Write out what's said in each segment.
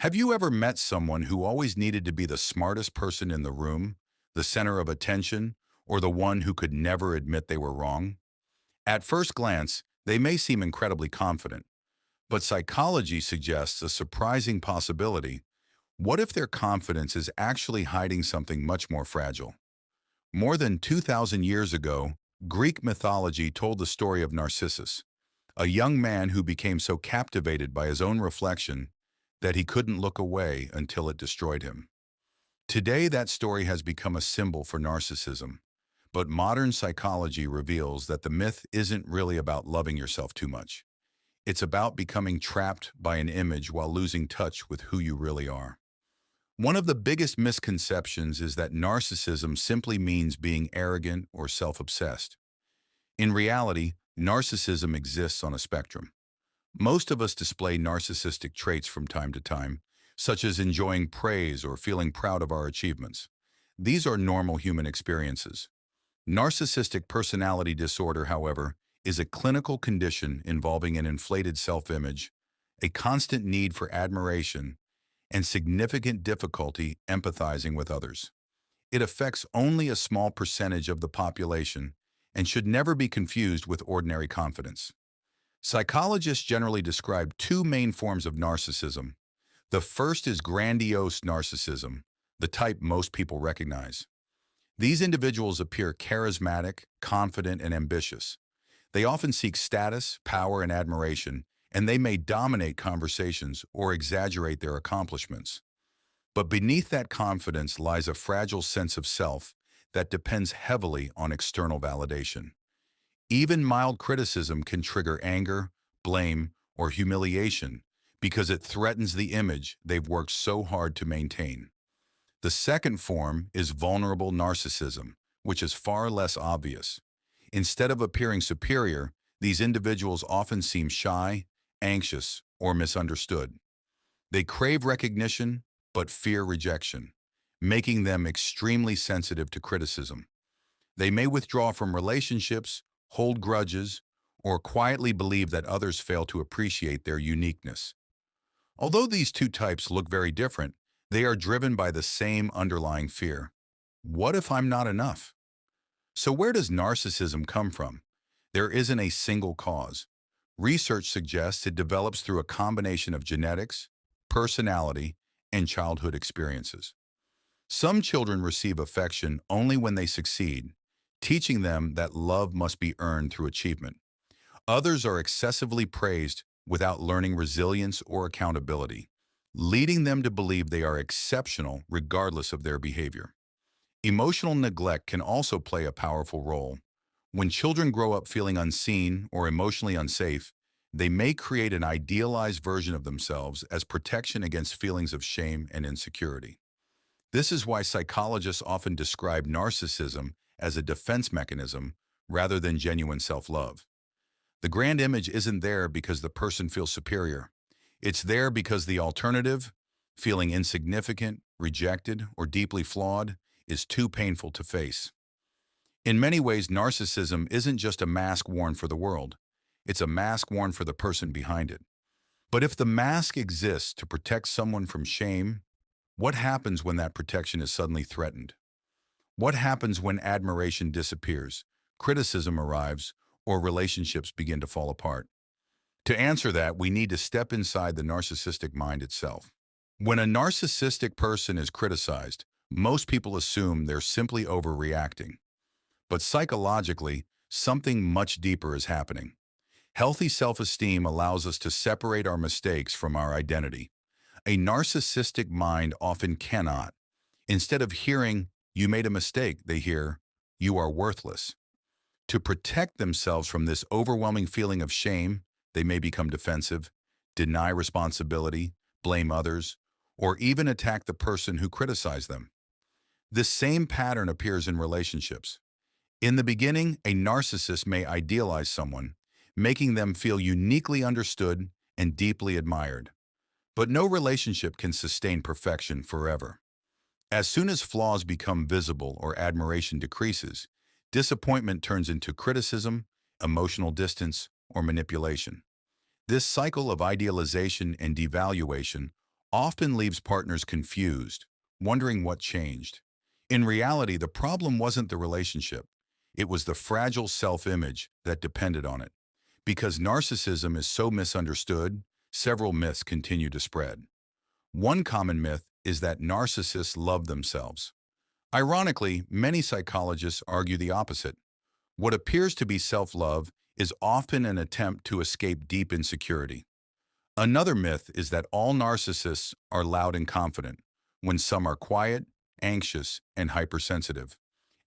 Have you ever met someone who always needed to be the smartest person in the room, the center of attention, or the one who could never admit they were wrong? At first glance, they may seem incredibly confident, but psychology suggests a surprising possibility. What if their confidence is actually hiding something much more fragile? More than 2,000 years ago, Greek mythology told the story of Narcissus, a young man who became so captivated by his own reflection that he couldn't look away until it destroyed him. Today, that story has become a symbol for narcissism, but modern psychology reveals that the myth isn't really about loving yourself too much. It's about becoming trapped by an image while losing touch with who you really are. One of the biggest misconceptions is that narcissism simply means being arrogant or self-obsessed. In reality, narcissism exists on a spectrum. Most of us display narcissistic traits from time to time, such as enjoying praise or feeling proud of our achievements. These are normal human experiences. Narcissistic personality disorder, however, is a clinical condition involving an inflated self-image, a constant need for admiration, and significant difficulty empathizing with others. It affects only a small percentage of the population and should never be confused with ordinary confidence. Psychologists generally describe two main forms of narcissism. The first is grandiose narcissism, the type most people recognize. These individuals appear charismatic, confident, and ambitious. They often seek status, power, and admiration, and they may dominate conversations or exaggerate their accomplishments. But beneath that confidence lies a fragile sense of self that depends heavily on external validation. Even mild criticism can trigger anger, blame, or humiliation because it threatens the image they've worked so hard to maintain. The second form is vulnerable narcissism, which is far less obvious. Instead of appearing superior, these individuals often seem shy, anxious, or misunderstood. They crave recognition, but fear rejection, making them extremely sensitive to criticism. They may withdraw from relationships, hold grudges, or quietly believe that others fail to appreciate their uniqueness. Although these two types look very different, they are driven by the same underlying fear. What if I'm not enough? So where does narcissism come from? There isn't a single cause. Research suggests it develops through a combination of genetics, personality, and childhood experiences. Some children receive affection only when they succeed, teaching them that love must be earned through achievement. Others are excessively praised without learning resilience or accountability, leading them to believe they are exceptional regardless of their behavior. Emotional neglect can also play a powerful role. When children grow up feeling unseen or emotionally unsafe, they may create an idealized version of themselves as protection against feelings of shame and insecurity. This is why psychologists often describe narcissism as a defense mechanism rather than genuine self-love. The grand image isn't there because the person feels superior. It's there because the alternative, feeling insignificant, rejected, or deeply flawed, is too painful to face. In many ways, narcissism isn't just a mask worn for the world. It's a mask worn for the person behind it. But if the mask exists to protect someone from shame, what happens when that protection is suddenly threatened? What happens when admiration disappears, criticism arrives, or relationships begin to fall apart? To answer that, we need to step inside the narcissistic mind itself. When a narcissistic person is criticized, most people assume they're simply overreacting. But psychologically, something much deeper is happening. Healthy self-esteem allows us to separate our mistakes from our identity. A narcissistic mind often cannot. Instead of hearing, "You made a mistake," they hear, "You are worthless." To protect themselves from this overwhelming feeling of shame, they may become defensive, deny responsibility, blame others, or even attack the person who criticized them. This same pattern appears in relationships. In the beginning, a narcissist may idealize someone, making them feel uniquely understood and deeply admired. But no relationship can sustain perfection forever. As soon as flaws become visible or admiration decreases, disappointment turns into criticism, emotional distance, or manipulation. This cycle of idealization and devaluation often leaves partners confused, wondering what changed. In reality, the problem wasn't the relationship. It was the fragile self-image that depended on it. Because narcissism is so misunderstood, several myths continue to spread. One common myth is that narcissists love themselves. Ironically, many psychologists argue the opposite. What appears to be self-love is often an attempt to escape deep insecurity. Another myth is that all narcissists are loud and confident, when some are quiet, anxious, and hypersensitive.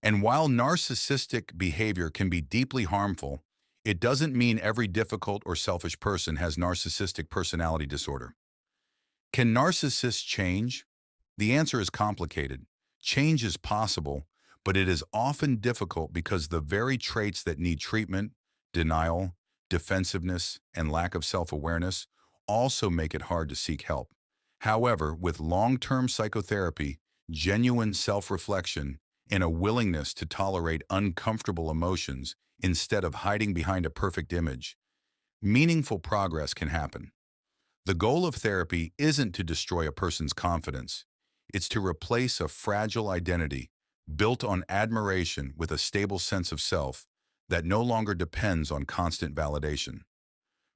And while narcissistic behavior can be deeply harmful, it doesn't mean every difficult or selfish person has narcissistic personality disorder. Can narcissists change? The answer is complicated. Change is possible, but it is often difficult because the very traits that need treatment, denial, defensiveness, and lack of self-awareness also make it hard to seek help. However, with long-term psychotherapy, genuine self-reflection, and a willingness to tolerate uncomfortable emotions instead of hiding behind a perfect image, meaningful progress can happen. The goal of therapy isn't to destroy a person's confidence. It's to replace a fragile identity built on admiration with a stable sense of self that no longer depends on constant validation.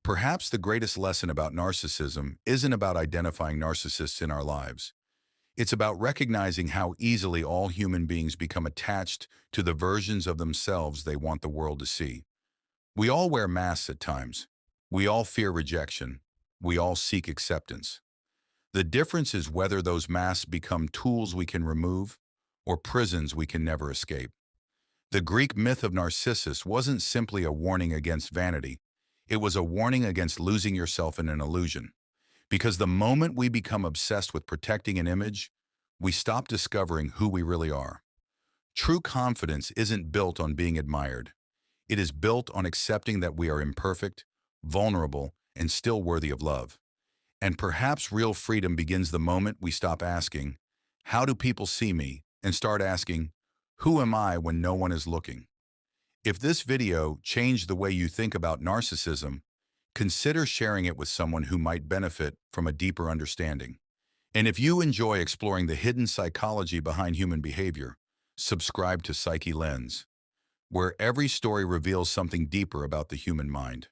Perhaps the greatest lesson about narcissism isn't about identifying narcissists in our lives. It's about recognizing how easily all human beings become attached to the versions of themselves they want the world to see. We all wear masks at times. We all fear rejection. We all seek acceptance. The difference is whether those masks become tools we can remove or prisons we can never escape. The Greek myth of Narcissus wasn't simply a warning against vanity. It was a warning against losing yourself in an illusion. Because the moment we become obsessed with protecting an image, we stop discovering who we really are. True confidence isn't built on being admired. It is built on accepting that we are imperfect, vulnerable, and still worthy of love. And perhaps real freedom begins the moment we stop asking, "How do people see me?" and start asking, "Who am I when no one is looking?" If this video changed the way you think about narcissism, consider sharing it with someone who might benefit from a deeper understanding. And if you enjoy exploring the hidden psychology behind human behavior, subscribe to Psyche Lens, where every story reveals something deeper about the human mind.